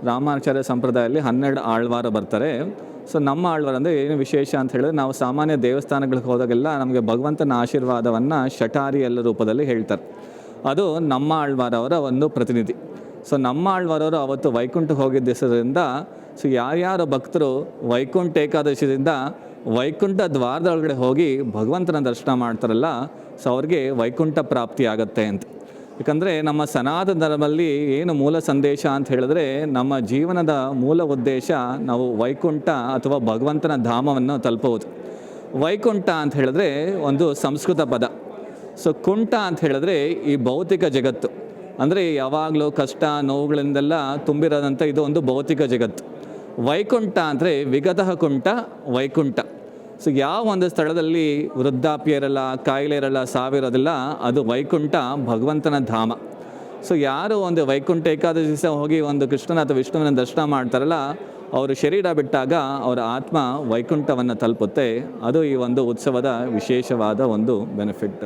ರಾಮಾಚಾರ್ಯ ಸಂಪ್ರದಾಯದಲ್ಲಿ 12 ಆಳ್ವಾರ ಬರ್ತಾರೆ. ಸೊ ನಮ್ಮ ಆಳ್ವಾರ ಅಂದರೆ ಏನು ವಿಶೇಷ ಅಂತ ಹೇಳಿದ್ರೆ, ನಾವು ಸಾಮಾನ್ಯ ದೇವಸ್ಥಾನಗಳಿಗೆ ಹೋದಾಗೆಲ್ಲ ನಮಗೆ ಭಗವಂತನ ಆಶೀರ್ವಾದವನ್ನು ಶಟಾರಿಯಲ್ಲ ರೂಪದಲ್ಲಿ ಹೇಳ್ತಾರೆ. ಅದು ನಮ್ಮ ಆಳ್ವಾರ ಅವರ ಒಂದು ಪ್ರತಿನಿಧಿ. ಸೊ ನಮ್ಮ ಆಳ್ವಾರವರು ಅವತ್ತು ವೈಕುಂಠಕ್ಕೆ ಹೋಗಿದ್ದರಿಂದ, ಸೊ ಯಾರ್ಯಾರು ಭಕ್ತರು ವೈಕುಂಠ ಏಕಾದಶಿಯಿಂದ ವೈಕುಂಠ ದ್ವಾರದೊಳಗಡೆ ಹೋಗಿ ಭಗವಂತನ ದರ್ಶನ ಮಾಡ್ತಾರಲ್ಲ, ಸೊ ಅವ್ರಿಗೆ ವೈಕುಂಠ ಪ್ರಾಪ್ತಿ ಆಗುತ್ತೆ ಅಂತ. ಯಾಕಂದರೆ ನಮ್ಮ ಸನಾತನ ಧರ್ಮದಲ್ಲಿ ಏನು ಮೂಲ ಸಂದೇಶ ಅಂತ ಹೇಳಿದ್ರೆ, ನಮ್ಮ ಜೀವನದ ಮೂಲ ಉದ್ದೇಶ ನಾವು ವೈಕುಂಠ ಅಥವಾ ಭಗವಂತನ ಧಾಮವನ್ನು ತಲುಪುವುದು. ವೈಕುಂಠ ಅಂತ ಹೇಳಿದ್ರೆ ಒಂದು ಸಂಸ್ಕೃತ ಪದ. ಸೊ ಕುಂಠ ಅಂತ ಹೇಳಿದ್ರೆ ಈ ಭೌತಿಕ ಜಗತ್ತು, ಅಂದರೆ ಯಾವಾಗಲೂ ಕಷ್ಟ ನೋವುಗಳಿಂದೆಲ್ಲ ತುಂಬಿರೋದಂಥ ಇದು ಒಂದು ಭೌತಿಕ ಜಗತ್ತು. ವೈಕುಂಠ ಅಂದರೆ ವಿಗತಃ ಕುಂಠ ವೈಕುಂಠ. ಸೊ ಯಾವ ಒಂದು ಸ್ಥಳದಲ್ಲಿ ವೃದ್ಧಾಪ್ಯ ಇರಲ್ಲ, ಕಾಯಿಲೆ ಇರಲ್ಲ, ಸಾವಿರೋದಿಲ್ಲ, ಅದು ವೈಕುಂಠ ಭಗವಂತನ ಧಾಮ. ಸೊ ಯಾರು ಒಂದು ವೈಕುಂಠ ಏಕಾದಶಿ ದಿವಸ ಹೋಗಿ ಒಂದು ಕೃಷ್ಣನ ಅಥವಾ ವಿಷ್ಣುವಿನ ದರ್ಶನ ಮಾಡ್ತಾರಲ್ಲ, ಅವರು ಶರೀರ ಬಿಟ್ಟಾಗ ಅವರ ಆತ್ಮ ವೈಕುಂಠವನ್ನು ತಲುಪುತ್ತೆ. ಅದು ಈ ಒಂದು ಉತ್ಸವದ ವಿಶೇಷವಾದ ಒಂದು ಬೆನಿಫಿಟ್.